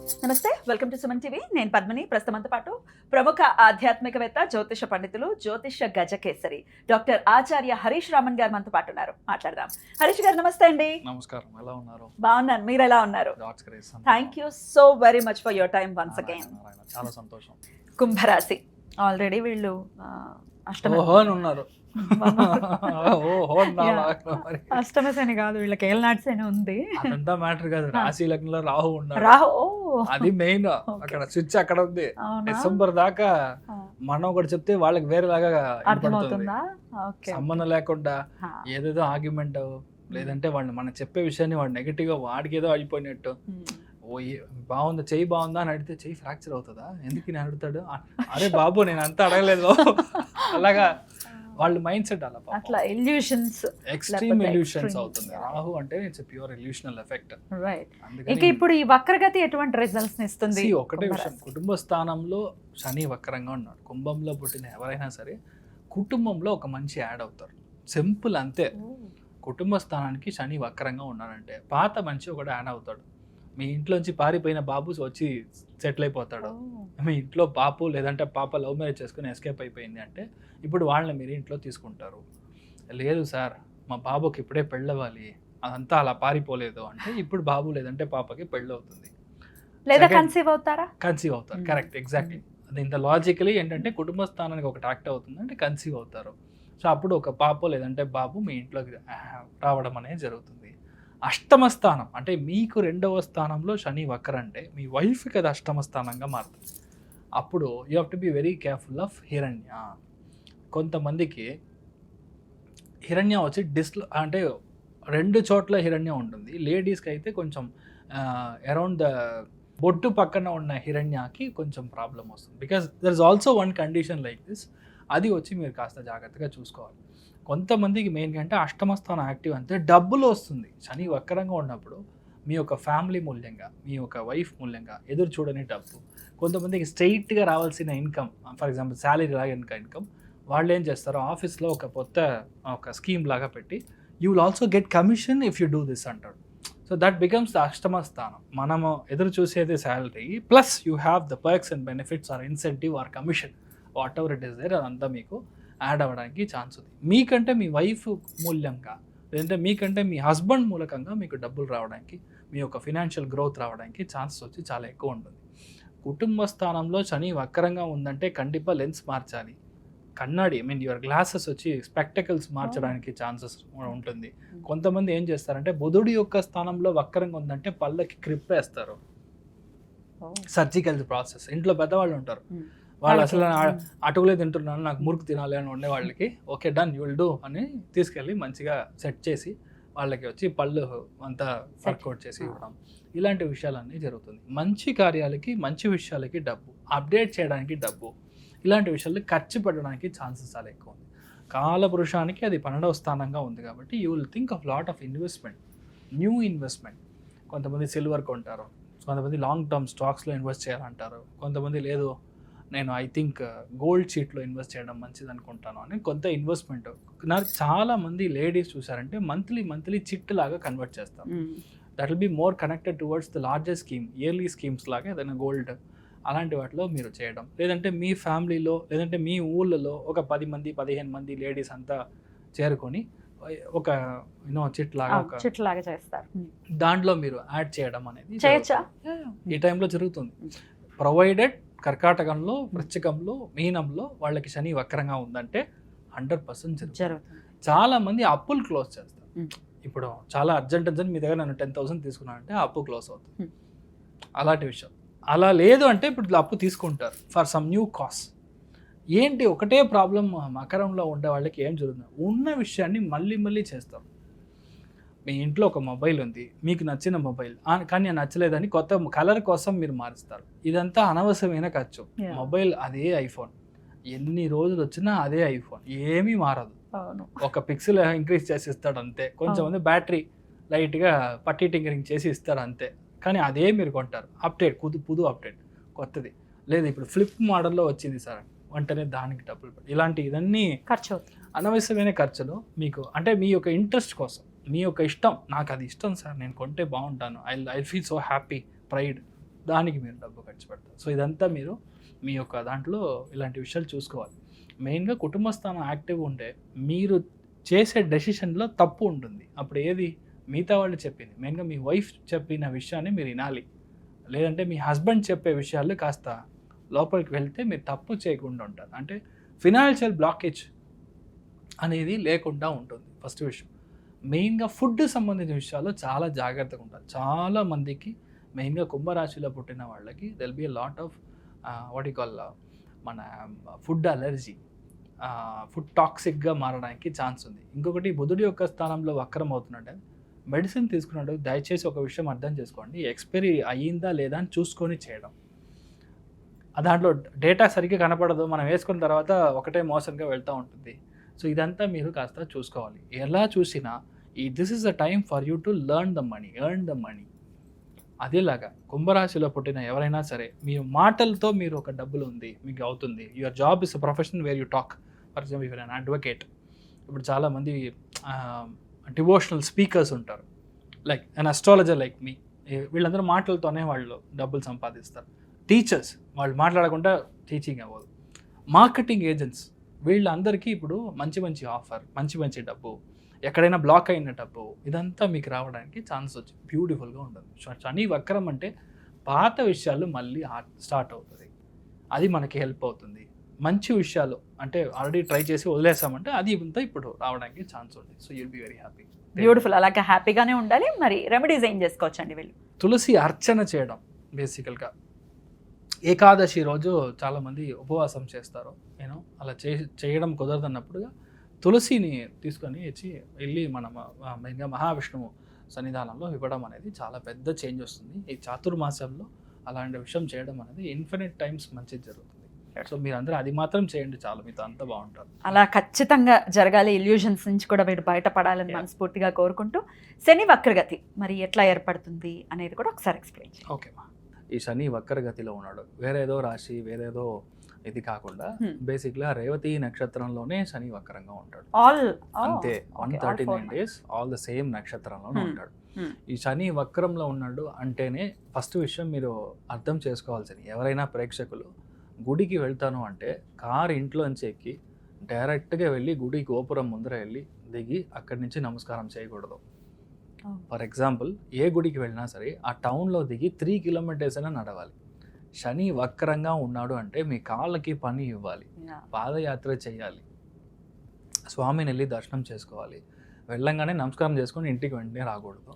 నమస్తే, welcome to Suman TV. నేను పద్మిని. ప్రస్తుతంతో పాటు ప్రముఖ ఆధ్యాత్మికవేత్త, జ్యోతిష పండితులు, జ్యోతిష గజకేసరి డాక్టర్ ఆచార్య హరీష్ రామన్ గారు మనతో పాటు ఉన్నారు. మాట్లాడదాం. హరీష్ గారు నమస్తే అండి. నమస్కారం, ఎలా ఉన్నారు? బాగున్నాను, మీరు ఎలా ఉన్నారు? Thank you so very much for your time once again. చాలా సంతోషం. కుంభరాశి ఆల్రెడీ వీళ్ళు అష్టమ ఉన్నారు. అష్టమ శని కాదు, వీళ్ళకి ఏళ్ళనాటి శని ఉంది. అదంతా మ్యాటర్ కాదు, రాశి లగ్నంలో రాహు ఉన్నాడు. అది మెయిన్. అక్కడ స్విచ్ అక్కడ ఉంది. డిసెంబర్ దాకా మనం ఒకటి చెప్తే వాళ్ళకి వేరేలాగా అర్థమవుతుందా? సంబంధం లేకుండా ఏదేదో ఆర్గ్యుమెంట్, లేదంటే వాళ్ళు మనం చెప్పే విషయాన్ని వాడు నెగిటివ్ గా వాడికి ఏదో అయిపోయినట్టు. ఓ బాగుందా, చెయ్యి బాగుందా అని అడిగితే చెయ్యి ఫ్రాక్చర్ అవుతుందా, ఎందుకు నేను అడుగుతాడు, అరే బాబు నేను అంతా అడగలేదు. అలాగా వాళ్ళ మైండ్ సెట్ అలా అట్లా ఇల్యూషన్స్, ఎక్స్ట్రీమ్ ఇల్యూషన్స్ అవుతుంది. రాహు అంటే ఇట్స్ ప్యూర్ ఇల్యూషనల్ ఎఫెక్ట్. ఇక ఇప్పుడు ఈ వక్రగతి ఎటువంటి రిజల్ట్స్ ఇస్తుంది? ఒకటే విషయం, కుటుంబ స్థానంలో శని వక్రంగా ఉన్నాడు. కుంభంలో పుట్టిన ఎవరైనా సరే కుటుంబంలో ఒక మంచి యాడ్ అవుతారు. సింపుల్ అంతే. కుటుంబ స్థానానికి శని వక్రంగా ఉన్నాడంటే పాత మనిషి ఒకటి యాడ్ అవుతాడు. మీ ఇంట్లోంచి పారిపోయిన బాబు వచ్చి సెటిల్ అయిపోతాడు. మీ ఇంట్లో బాపు లేదంటే పాప లవ్ మ్యారేజ్ చేసుకుని ఎస్కేప్ అయిపోయింది అంటే ఇప్పుడు వాళ్ళని మీరు ఇంట్లో తీసుకుంటారు. లేదు సార్ మా బాబుకి ఇప్పుడే పెళ్ళవ్వాలి, అదంతా అలా పారిపోలేదు అంటే ఇప్పుడు బాబు లేదంటే పాపకి పెళ్ళి అవుతుంది, లేదా కన్సీవ్ అవుతారు. Correct, exactly. అది ఇంత లాజికలీ ఏంటంటే కుటుంబ స్థానానికి ఒకటి యాక్ట్ అవుతుంది అంటే కన్సీవ్ అవుతారు. సో అప్పుడు ఒక పాప లేదంటే బాబు మీ ఇంట్లోకి రావడం అనేది జరుగుతుంది. అష్టమ స్థానం అంటే మీకు రెండవ స్థానంలో శని వక్ర అంటే మీ వైఫ్కి అది అష్టమ స్థానంగా మారుతుంది. అప్పుడు you have to be very careful of హిరణ్య. కొంతమందికి హిరణ్య వచ్చి అంటే రెండు చోట్ల హిరణ్య ఉంటుంది. లేడీస్కి అయితే కొంచెం అరౌండ్ ద బొట్టు పక్కన ఉన్న హిరణ్యకి కొంచెం ప్రాబ్లం వస్తుంది. Because there is also one condition like this. అది వచ్చి మీరు కాస్త జాగ్రత్తగా చూసుకోవాలి. కొంతమందికి మెయిన్గా అంటే అష్టమ స్థానం యాక్టివ్ అంటే డబ్బులు వస్తుంది. శని వక్రంగా ఉన్నప్పుడు మీ యొక్క ఫ్యామిలీ మూల్యంగా, మీ యొక్క వైఫ్ మూల్యంగా ఎదురు చూడని డబ్బు. కొంతమందికి స్ట్రైట్గా రావాల్సిన ఇన్కమ్, ఫర్ ఎగ్జాంపుల్ శాలరీ లాగా ఇన్కమ్, వాళ్ళు ఏం చేస్తారు ఆఫీస్లో ఒక స్కీమ్ లాగా పెట్టి you will also get commission if you do this అంటాడు. సో దట్ బికమ్స్ ద అష్టమ స్థానం. మనము ఎదురు చూసేది salary plus you have the perks and benefits or incentive or commission, whatever it is there, అదంతా మీకు యాడ్ అవ్వడానికి chance ఉంది. మీకంటే మీ వైఫ్ మూల్యంగా లేదంటే మీకంటే మీ హస్బెండ్ మూలకంగా మీకు డబ్బులు రావడానికి, మీ యొక్క ఫినాన్షియల్ గ్రోత్ రావడానికి ఛాన్సెస్ వచ్చి చాలా ఎక్కువ ఉంటుంది. కుటుంబ స్థానంలో శని వక్రంగా ఉందంటే కండిపా లెన్స్ మార్చాలి. కన్నడి యువర్ గ్లాసెస్ వచ్చి స్పెక్టకల్స్ మార్చడానికి ఛాన్సెస్ ఉంటుంది. కొంతమంది ఏం చేస్తారంటే బుధుడి యొక్క స్థానంలో వక్రంగా ఉందంటే పళ్ళకి క్రిప్ వేస్తారు. Surgical process. ఇంట్లో పెద్దవాళ్ళు ఉంటారు, వాళ్ళు అసలు అటుకులే తింటున్నాను నాకు మురుకు తినాలి అని ఉండే వాళ్ళకి okay done you will do అని తీసుకెళ్ళి మంచిగా సెట్ చేసి వాళ్ళకి వచ్చి పళ్ళు అంతా వర్కౌట్ చేసి ఇవ్వడం, ఇలాంటి విషయాలన్నీ జరుగుతుంది. మంచి కార్యాలకి, మంచి విషయాలకి డబ్బు, అప్డేట్ చేయడానికి డబ్బు, ఇలాంటి విషయాలకి ఖర్చు పెట్టడానికి ఛాన్సెస్ చాలా ఎక్కువ ఉంది. కాలపురుషానికి అది 12వ స్థానంగా ఉంది కాబట్టి you will think of lot of investment, new investment. కొంతమంది సిల్వర్ కొంటారు, కొంతమంది లాంగ్ టర్మ్ స్టాక్స్లో ఇన్వెస్ట్ చేయాలంటారు, కొంతమంది లేదు నేను ఐ థింక్ గోల్డ్ షీట్లో ఇన్వెస్ట్ చేయడం మంచిది అనుకుంటాను అని కొంత ఇన్వెస్ట్మెంట్. నాకు చాలామంది లేడీస్ చూసారంటే మంత్లీ చిట్ లాగా కన్వర్ట్ చేస్తారు. That will be more connected towards the largest scheme, yearly schemes లాగా ఏదైనా గోల్డ్ అలాంటి వాటిలో మీరు చేయడం, లేదంటే మీ ఫ్యామిలీలో లేదంటే మీ ఊళ్ళలో ఒక 10 మంది 15 మంది లేడీస్ అంతా చేరుకొని ఒక చిట్ లాగా చేస్తారు. దాంట్లో మీరు యాడ్ చేయడం అనేది ఈ టైంలో జరుగుతుంది. ప్రొవైడెడ్ కర్కాటకంలో, వృశ్చికంలో, మీనంలో వాళ్ళకి శని వక్రంగా ఉందంటే 100% జరుగుతుంది. చాలా మంది అప్పులు క్లోజ్ చేస్తారు. ఇప్పుడు చాలా అర్జెంట్ మీ దగ్గర నన్ను 10,000 తీసుకున్నానంటే ఆ అప్పు క్లోజ్ అవుతుంది. అలాంటి విషయం. అలా లేదు అంటే ఇప్పుడు అప్పు తీసుకుంటారు ఫర్ సమ్ న్యూ కాస్ట్. ఏంటి ఒకటే ప్రాబ్లం, మకరంలో ఉండే వాళ్ళకి ఏం జరుగుతుంది, ఉన్న విషయాన్ని మళ్ళీ చేస్తారు. మీ ఇంట్లో ఒక మొబైల్ ఉంది, మీకు నచ్చిన మొబైల్ కానీ నచ్చలేదని కొత్త కలర్ కోసం మీరు మారుస్తారు. ఇదంతా అనవసరమైన ఖర్చు. మొబైల్ అదే ఐఫోన్, ఎన్ని రోజులు వచ్చినా అదే ఐఫోన్, ఏమీ మారదు. ఒక పిక్సెల్ ఇంక్రీజ్ చేసి ఇస్తాడు అంతే. కొంచెం బ్యాటరీ లైట్గా పట్టి టింకరింగ్ చేసి ఇస్తాడు అంతే. కానీ అదే మీరు కొంటారు. అప్డేట్ పుదు అప్డేట్ కొత్తది లేదు, ఇప్పుడు ఫ్లిప్ మోడల్లో వచ్చింది సార్ వెంటనే దానికి డబ్బులు ఇలాంటి ఇవన్నీ ఖర్చు, అనవసరమైన ఖర్చులు. మీకు అంటే మీ యొక్క ఇంట్రెస్ట్ కోసం, మీ యొక్క ఇష్టం, నాకు అది ఇష్టం సార్ నేను కొంటే బాగుంటాను, I feel so happy, pride, దానికి మీరు డబ్బు ఖర్చు పెడతారు. సో ఇదంతా మీరు మీ యొక్క దాంట్లో ఇలాంటి విషయాలు చూసుకోవాలి. మెయిన్గా కుటుంబ స్థానం యాక్టివ్గా ఉంటే మీరు చేసే డెసిషన్లో తప్పు ఉంటుంది. అప్పుడు ఏది మిగతా వాళ్ళు చెప్పింది, మెయిన్గా మీ వైఫ్ చెప్పిన విషయాన్ని మీరు వినాలి. లేదంటే మీ హస్బెండ్ చెప్పే విషయాలు కాస్త లోపలికి వెళ్తే మీరు తప్పు చేయకుండా ఉంటారు. అంటే ఫినాన్షియల్ బ్లాకేజ్ అనేది లేకుండా ఉంటుంది. ఫస్ట్ విషయం. మెయిన్గా ఫుడ్ సంబంధించిన విషయాల్లో చాలా జాగ్రత్తగా ఉంటారు. చాలా మందికి మెయిన్గా కుంభరాశిలో పుట్టిన వాళ్ళకి they'll be a lot of what you call మన ఫుడ్ అలర్జీ, ఫుడ్ టాక్సిక్గా మారడానికి ఛాన్స్ ఉంది. ఇంకొకటి బుధుడి యొక్క స్థానంలో వక్రం అవుతున్నట్టే మెడిసిన్ తీసుకున్నట్టు దయచేసి ఒక విషయం అర్థం చేసుకోండి, ఎక్స్పైరీ అయ్యిందా లేదా అని చూసుకొని చేయడం. దాంట్లో డేటా సరిగ్గా కనపడదు, మనం వేసుకున్న తర్వాత ఒకటే మోసంగా వెళ్తూ ఉంటుంది. సో ఇదంతా మీరు కాస్త చూసుకోవాలి. ఎలా చూసినా this is the time for you to learn the money, earn the money. అదేలాగా కుంభరాశిలో పుట్టిన ఎవరైనా సరే మీ మాటలతో మీరు ఒక డబ్బులు ఉంది మీకు అవుతుంది. Your job is a profession where you talk. For example your an advocate. ఇప్పుడు చాలామంది డివోషనల్ స్పీకర్స్ ఉంటారు, లైక్ అన్ అస్ట్రాలజర్ లైక్ మీ. వీళ్ళందరూ మాటలతోనే వాళ్ళు డబ్బులు సంపాదిస్తారు. టీచర్స్ వాళ్ళు మాట్లాడకుండా టీచింగ్ అవ్వదు. మార్కెటింగ్ ఏజెంట్స్ వీళ్ళందరికీ ఇప్పుడు మంచి మంచి ఆఫర్, మంచి మంచి డబ్బు, ఎక్కడైనా బ్లాక్ అయిన డబ్బు, ఇదంతా మీకు రావడానికి ఛాన్స్ వచ్చి బ్యూటిఫుల్గా ఉంటుంది. శని వక్రం అంటే పాత విషయాలు మళ్ళీ స్టార్ట్ అవుతుంది, అది మనకి హెల్ప్ అవుతుంది. మంచి విషయాలు అంటే ఆల్రెడీ ట్రై చేసి వదిలేసామంటే అది ఇంత ఇప్పుడు రావడానికి ఛాన్స్ ఉంది. So you'll be very happy. Beautiful. అలాగే హ్యాపీగానే ఉండాలి. మరి రెమెడీస్ ఏం చేసుకోవచ్చండి వీళ్ళు? తులసి అర్చన చేయడం. బేసికల్గా ఏకాదశి రోజు చాలామంది ఉపవాసం చేస్తారు. నేను అలా చేయడం కుదరదన్నప్పుడుగా తులసిని తీసుకొని వెళ్ళి మనం మెయిన్గా మహావిష్ణువు సన్నిధానంలో ఇవ్వడం అనేది చాలా పెద్ద చేంజ్ వస్తుంది. ఈ చాతుర్మాసంలో అలాంటి విషయం చేయడం అనేది ఇన్ఫినిట్ టైమ్స్ మంచిది జరుగుతుంది. సో మీరందరూ అది మాత్రం చేయండి, చాలు, మీతో అంతా బాగుంటారు. అలా ఖచ్చితంగా జరగాలి. ఇల్యూజన్స్ నుంచి కూడా మీరు బయటపడాలని మనస్ఫూర్తిగా కోరుకుంటూ, శని వక్రగతి మరి ఎట్లా ఏర్పడుతుంది అనేది కూడా ఒకసారి ఎక్స్ప్లెయిన్ చేయండి. ఓకేమా. ఈ శని వక్రగతిలో ఉన్నాడు, వేరేదో రాశి వేరేదో ఇది కాకుండా బేసిక్గా రేవతి నక్షత్రంలోనే శని వక్రంగా ఉంటాడు. అంతే 139 days ఆల్ ద సేమ్ నక్షత్రంలోనే ఉంటాడు. ఈ శని వక్రంలో ఉన్నాడు అంటేనే ఫస్ట్ విషయం మీరు అర్థం చేసుకోవాల్సింది, ఎవరైనా ప్రేక్షకులు గుడికి వెళ్తాను అంటే కారు ఇంట్లోంచి ఎక్కి డైరెక్ట్గా వెళ్ళి గుడి గోపురం ముందర వెళ్ళి దిగి అక్కడి నుంచి నమస్కారం చేయకూడదు. ఫర్ ఎగ్జాంపుల్ ఏ గుడికి వెళ్ళినా సరే ఆ టౌన్లో దిగి 3 kilometers అయినా నడవాలి. శని వక్రంగా ఉన్నాడు అంటే మీ కాళ్ళకి పని ఇవ్వాలి, పాదయాత్ర చేయాలి, స్వామిని వెళ్ళి దర్శనం చేసుకోవాలి, వెళ్ళంగానే నమస్కారం చేసుకొని ఇంటికి వెంటనే రాకూడదు.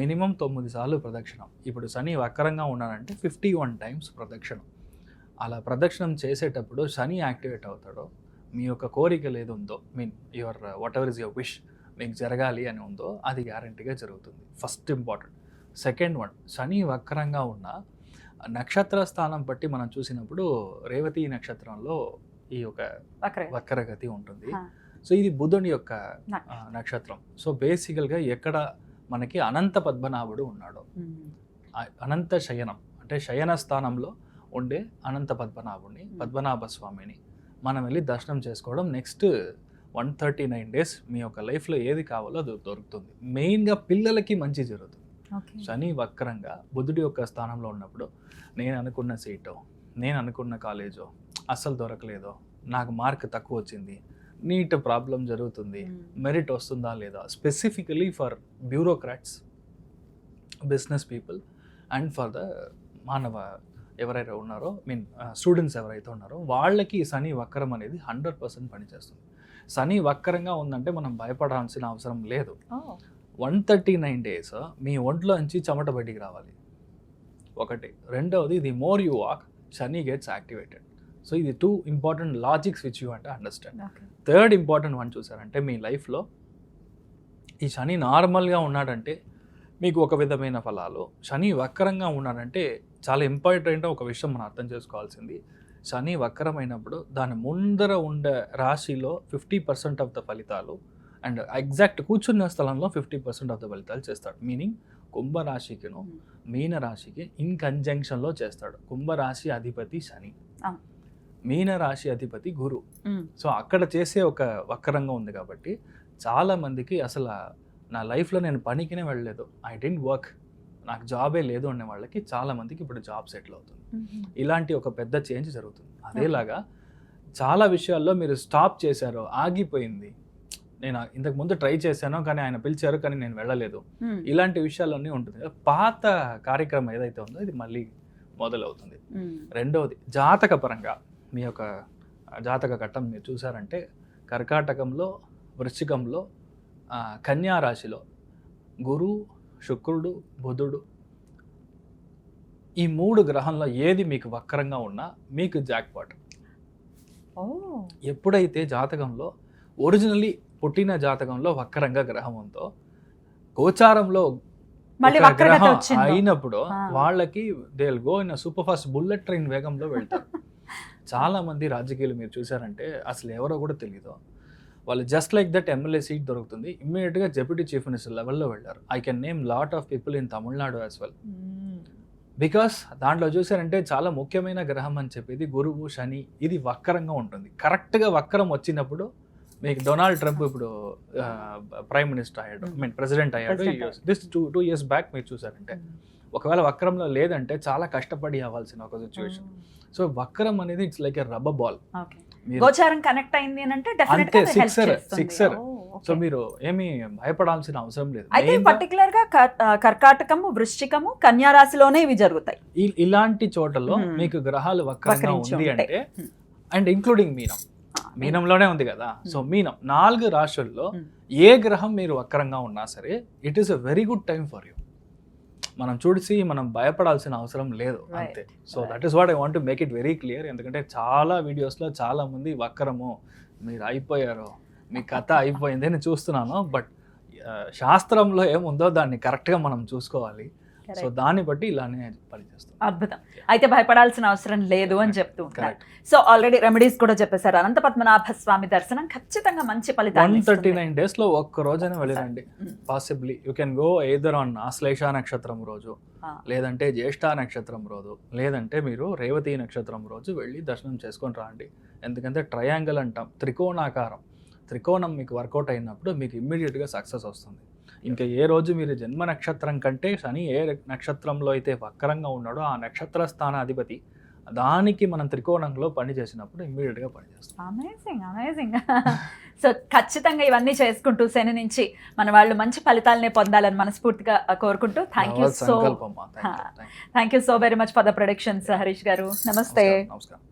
మినిమం 9 సార్లు ప్రదక్షిణం. ఇప్పుడు శని వక్రంగా ఉన్నాడంటే 51 times ప్రదక్షిణం. అలా ప్రదక్షిణం చేసేటప్పుడు శని యాక్టివేట్ అవుతాడో మీ యొక్క కోరికలు ఏది ఉందో, your what ever is your wish మీకు జరగాలి అని ఉందో అది గ్యారంటీగా జరుగుతుంది. First important. సెకండ్ వన్, శని వక్రంగా ఉన్న నక్షత్ర స్థానం బట్టి మనం చూసినప్పుడు రేవతి నక్షత్రంలో ఈ యొక్క వక్రగతి ఉంటుంది. సో ఇది బుధుని యొక్క నక్షత్రం. సో బేసికల్గా ఎక్కడ మనకి అనంత పద్మనాభుడు ఉన్నాడు, అనంత శయనం అంటే శయన స్థానంలో ఉండే అనంత పద్మనాభుడిని, పద్మనాభ స్వామిని మనం వెళ్ళి దర్శనం చేసుకోవడం. నెక్స్ట్ 139 days మీ యొక్క లైఫ్లో ఏది కావాలో అది దొరుకుతుంది. మెయిన్గా పిల్లలకి మంచి జరుగుతుంది. శని వక్రంగా బుధుడి యొక్క స్థానంలో ఉన్నప్పుడు నేను అనుకున్న సీటో, నేను అనుకున్న కాలేజో అస్సలు దొరకలేదో, నాకు మార్క్ తక్కువ వచ్చింది, నీట్ ప్రాబ్లం జరుగుతుంది, మెరిట్ వస్తుందా లేదా, specifically for bureaucrats, business people and for the మానవ ఎవరైతే ఉన్నారో స్టూడెంట్స్ ఎవరైతే ఉన్నారో వాళ్ళకి శని వక్రం అనేది 100% పనిచేస్తుంది. శని వక్రంగా ఉందంటే మనం భయపడాల్సిన అవసరం లేదు. 139 days మీ ఒంట్లో నుంచి చెమట బయటికి రావాలి ఒకటి. రెండవది, the more you walk Shani gets activated. So ఇది 2 important లాజిక్స్ విచ్ యూ అంటే అండర్స్టాండ్. థర్డ్ ఇంపార్టెంట్ వన్ చూసారంటే మీ లైఫ్లో ఈ శని నార్మల్గా ఉన్నాడంటే మీకు ఒక విధమైన ఫలాలు, శని వక్రంగా ఉన్నాడంటే చాలా ఇంపార్టెంట్ ఒక విషయం మనం అర్థం చేసుకోవాల్సింది. శని వక్రమైనప్పుడు దాని ముందర ఉండే రాశిలో 50% ఆఫ్ ద ఫలితాలు అండ్ ఎగ్జాక్ట్ కూర్చున్న స్థలంలో 50% ఆఫ్ ద ఫలితాలు చేస్తాడు. మీనింగ్ కుంభరాశికిను మీనరాశికి ఇన్ కంజంక్షన్లో చేస్తాడు. కుంభరాశి అధిపతి శని, మీనరాశి అధిపతి గురు. సో అక్కడ చేసే ఒక వక్రంగా ఉంది కాబట్టి చాలా మందికి అసలు నా లైఫ్లో నేను పనికినే వెళ్ళలేదు, ఐ డెంట్ వర్క్, నాకు జాబే లేదు అనే వాళ్ళకి చాలా మందికి ఇప్పుడు జాబ్ సెటిల్ అవుతుంది. ఇలాంటి ఒక పెద్ద చేంజ్ జరుగుతుంది. అదేలాగా చాలా విషయాల్లో మీరు స్టాప్ చేశారో, ఆగిపోయింది, నేను ఇంతకు ముందు ట్రై చేశాను కానీ ఆయన పిలిచారు కానీ నేను వెళ్ళలేదు, ఇలాంటి విషయాలన్నీ ఉంటుంది. పాత కార్యక్రమం ఏదైతే ఉందో ఇది మళ్ళీ మొదలవుతుంది. రెండవది జాతక పరంగా మీ యొక్క జాతక ఘట్టం మీరు చూసారంటే కర్కాటకంలో, వృశ్చికంలో, కన్యా రాశిలో గురు, శుక్రుడు, బుధుడు, ఈ 3 గ్రహంలో ఏది మీకు వక్రంగా ఉన్నా మీకు జాక్పాట్. ఎప్పుడైతే జాతకంలో ఒరిజినల్లీ పుట్టిన జాతకంలో వక్రంగా గ్రహం ఉందో, గోచారంలో ఒక గ్రహం అయినప్పుడు వాళ్ళకి they will go in super fast bullet train వేగంలో వెళ్తారు. చాలా మంది రాజకీయాలు మీరు చూసారంటే అసలు ఎవరో కూడా తెలియదు, వాళ్ళు just like that MLA seat దొరుకుతుంది, ఇమ్మీడియట్గా డెప్యూటీ చీఫ్ మినిస్టర్ లెవెల్లో వెళ్ళారు. I can name lot of people in Tamil Nadu as well. Because దాంట్లో చూసారంటే చాలా ముఖ్యమైన గ్రహం అని చెప్పేది గురువు, శని, ఇది వక్రంగా ఉంటుంది. కరెక్ట్గా వక్రం వచ్చినప్పుడు మీకు డొనాల్డ్ ట్రంప్ ఇప్పుడు ప్రైమ్ మినిస్టర్ అయ్యాడు, ప్రెసిడెంట్ అయ్యాడు. దిస్ టూ ఇయర్స్ బ్యాక్ మీరు చూసారంటే ఒకవేళ వక్రంలో లేదంటే చాలా కష్టపడి అవ్వాల్సిన ఒక సిచ్యువేషన్. సో వక్రం అనేది it's like a rubber ball. గోచారం కనెక్ట్ అయింది అంటే అంతే, సిక్సర్. సో మీరు ఏమీ భయపడాల్సిన అవసరం లేదు. అయితే పర్టికులర్ గా కర్కాటకము, వృశ్చికము, కన్యా రాశిలోనే ఇవి జరుగుతాయి. ఇలాంటి చోటల్లో మీకు గ్రహాలు వక్రంగా ఉంది అంటే, అండ్ ఇంక్లూడింగ్ మీనంలోనే ఉంది కదా. సో మీనం 4 రాశుల్లో ఏ గ్రహం మీరు వక్రంగా ఉన్నా సరే it is a very good time for you. మనం చూసి మనం భయపడాల్సిన అవసరం లేదు అంతే. So that is what I want to make it very clear. ఎందుకంటే చాలా వీడియోస్లో చాలా మంది వక్రము, మీరు అయిపోయారు, మీ కథ అయిపోయింది అని చూస్తున్నాను. బట్ శాస్త్రంలో ఏముందో దాన్ని కరెక్ట్గా మనం చూసుకోవాలి. సో దాన్ని బట్టి ఇలానే పనిచేస్తాం. అద్భుతం. అయితే భయపడాల్సిన అవసరం లేదు అని చెప్తూ ఉంటారు. సో ఆల్రెడీ రెమెడీస్ కూడా చెప్పేశారు. అనంత పద్మనాభ స్వామి దర్శనం ఖచ్చితంగా మంచి ఫలితాలు. 139 days లో ఒక్క రోజైనా వెళ్ళిరండి. Possibly you can go either on Ashlesha నక్షత్రం రోజు, లేదంటే జ్యేష్ఠ నక్షత్రం రోజు, లేదంటే మీరు రేవతి నక్షత్రం రోజు వెళ్ళి దర్శనం చేసుకొని రాండి. ఎందుకంటే ట్రయాంగిల్ అంటాం, త్రికోణాకారం. త్రికోణం మీకు వర్కౌట్ అయినప్పుడు మీకు ఇమ్మీడియట్గా సక్సెస్ వస్తుంది. ఇంకా ఏ రోజు మీరు జన్మ నక్షత్రం కంటే శని ఏ నక్షత్రంలో అయితే వక్రంగా ఉన్నాడో ఆ నక్షత్ర స్థానాధిపతి దానికి మనం త్రికోణంలో పని చేసినప్పుడు ఇమ్మీడియట్గా పనిచేస్తాం. అమేజింగ్. సో ఖచ్చితంగా ఇవన్నీ చేసుకుంటూ శని నుంచి మన వాళ్ళు మంచి ఫలితాలనే పొందాలని మనస్ఫూర్తిగా కోరుకుంటూ thank you so very much for the productions Harish గారు. నమస్తే. నమస్కారం.